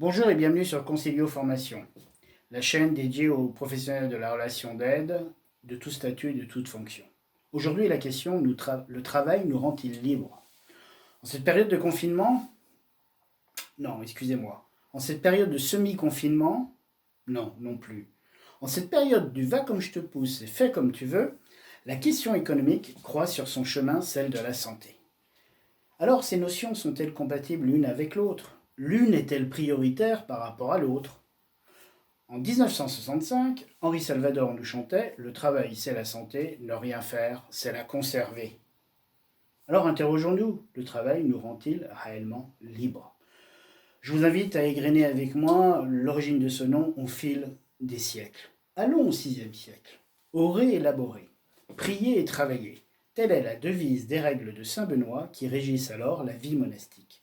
Bonjour et bienvenue sur Concilio Formation, la chaîne dédiée aux professionnels de la relation d'aide, de tout statut et de toute fonction. Aujourd'hui, la question, le travail nous rend-il libre? En cette période de confinement, non, excusez-moi. En cette période de semi-confinement, non, non plus. En cette période du va comme je te pousse et fais comme tu veux, la question économique croise sur son chemin celle de la santé. Alors ces notions sont-elles compatibles l'une avec l'autre? L'une est-elle prioritaire par rapport à l'autre? En 1965, Henri Salvador nous chantait « Le travail, c'est la santé, ne rien faire, c'est la conserver ». Alors interrogeons-nous, le travail nous rend-il réellement libres? Je vous invite à égrener avec moi l'origine de ce nom au fil des siècles. Allons au VIe siècle. Orer, élaborer, prier et travailler. Telle est la devise des règles de saint Benoît qui régissent alors la vie monastique.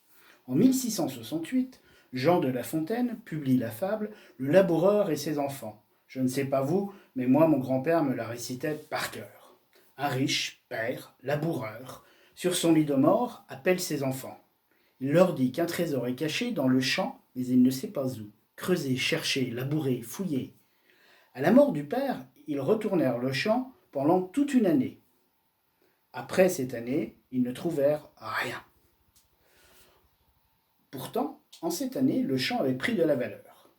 En 1668, Jean de La Fontaine publie la fable Le laboureur et ses enfants. Je ne sais pas vous, mais moi, mon grand-père me la récitait par cœur. Un riche père, laboureur, sur son lit de mort, appelle ses enfants. Il leur dit qu'un trésor est caché dans le champ, mais il ne sait pas où. Creuser, chercher, labourer, fouiller. À la mort du père, ils retournèrent le champ pendant toute une année. Après cette année, ils ne trouvèrent rien. Pourtant, en cette année, le champ avait pris de la valeur.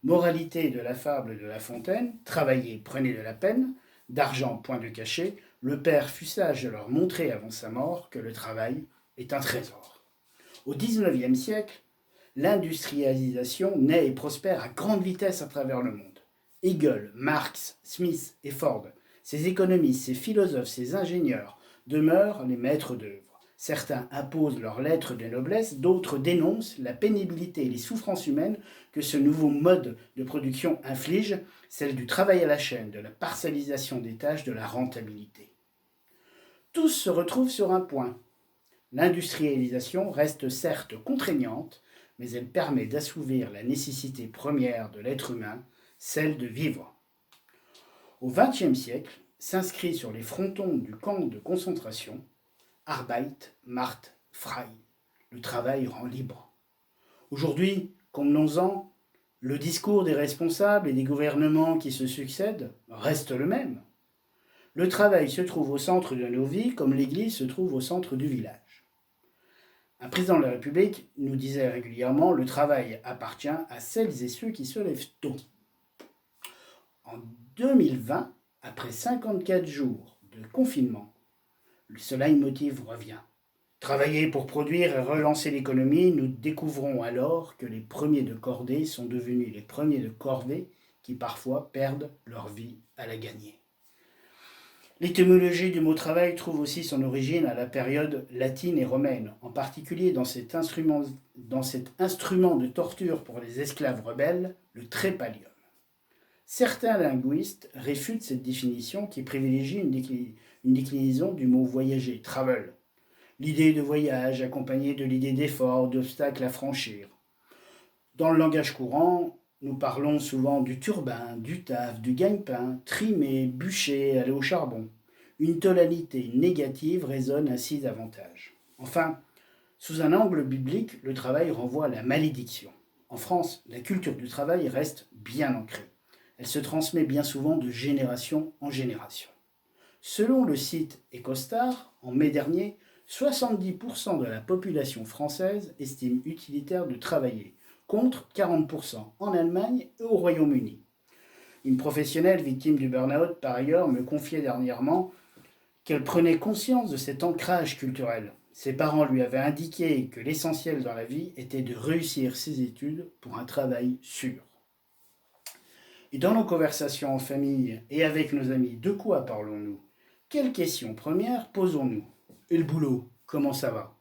Moralité de la fable de La Fontaine, travaillez, prenez de la peine, d'argent point de cachet, le père fut sage de leur montrer avant sa mort que le travail est un trésor. Au XIXe siècle, l'industrialisation naît et prospère à grande vitesse à travers le monde. Hegel, Marx, Smith et Ford, ces économistes, ces philosophes, ces ingénieurs demeurent les maîtres d'œuvre. Certains imposent leurs lettres de noblesse, d'autres dénoncent la pénibilité et les souffrances humaines que ce nouveau mode de production inflige, celle du travail à la chaîne, de la parcellisation des tâches, de la rentabilité. Tous se retrouvent sur un point. L'industrialisation reste certes contraignante, mais elle permet d'assouvir la nécessité première de l'être humain, celle de vivre. Au XXe siècle, s'inscrit sur les frontons du camp de concentration Arbeit macht frei. Le travail rend libre. Aujourd'hui, convenons-en, le discours des responsables et des gouvernements qui se succèdent reste le même. Le travail se trouve au centre de nos vies comme l'église se trouve au centre du village. Un président de la République nous disait régulièrement « Le travail appartient à celles et ceux qui se lèvent tôt ». En 2020, après 54 jours de confinement, ce leitmotiv revient. Travailler pour produire et relancer l'économie, nous découvrons alors que les premiers de cordée sont devenus les premiers de corvée qui parfois perdent leur vie à la gagner. L'étymologie du mot travail trouve aussi son origine à la période latine et romaine, en particulier dans cet instrument de torture pour les esclaves rebelles, le trépalium. Certains linguistes réfutent cette définition qui privilégie une déclinaison du mot voyager, travel. L'idée de voyage accompagnée de l'idée d'effort, d'obstacles à franchir. Dans le langage courant, nous parlons souvent du turbin, du taf, du gagne-pain, trimer, bûcher, aller au charbon. Une tonalité négative résonne ainsi davantage. Enfin, sous un angle biblique, le travail renvoie à la malédiction. En France, la culture du travail reste bien ancrée. Elle se transmet bien souvent de génération en génération. Selon le site Ecostar, en mai dernier, 70% de la population française estime utilitaire de travailler, contre 40% en Allemagne et au Royaume-Uni. Une professionnelle victime du burn-out, par ailleurs, me confiait dernièrement qu'elle prenait conscience de cet ancrage culturel. Ses parents lui avaient indiqué que l'essentiel dans la vie était de réussir ses études pour un travail sûr. Et dans nos conversations en famille et avec nos amis, de quoi parlons-nous? Quelles questions premières posons-nous? Et le boulot, comment ça va?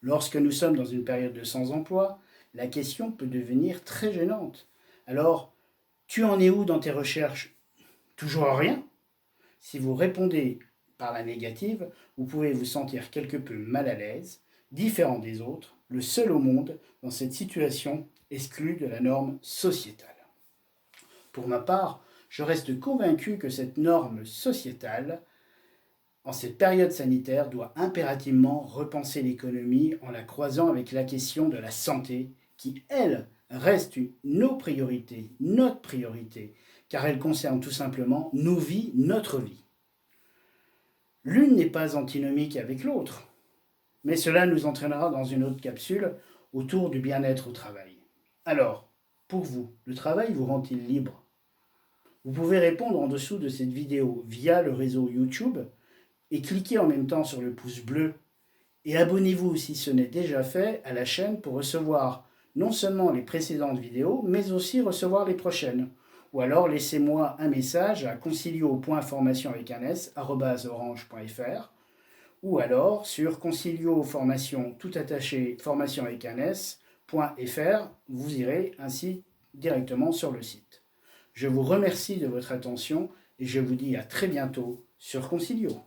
Lorsque nous sommes dans une période de sans-emploi, la question peut devenir très gênante. Alors, tu en es où dans tes recherches? Toujours rien? Si vous répondez par la négative, vous pouvez vous sentir quelque peu mal à l'aise, différent des autres, le seul au monde dans cette situation exclu de la norme sociétale. Pour ma part, je reste convaincu que cette norme sociétale, en cette période sanitaire, doit impérativement repenser l'économie en la croisant avec la question de la santé qui, elles, restent nos priorités, notre priorité, car elles concernent tout simplement nos vies, notre vie. L'une n'est pas antinomique avec l'autre, mais cela nous entraînera dans une autre capsule autour du bien-être au travail. Alors, pour vous, le travail vous rend-il libre? Vous pouvez répondre en dessous de cette vidéo via le réseau YouTube et cliquez en même temps sur le pouce bleu. Et abonnez-vous si ce n'est déjà fait à la chaîne pour recevoir non seulement les précédentes vidéos, mais aussi recevoir les prochaines. Ou alors laissez-moi un message à concilio.formation@orange.fr ou alors sur concilio-formation tout attaché formation@s.fr. Vous irez ainsi directement sur le site. Je vous remercie de votre attention et je vous dis à très bientôt sur Concilio.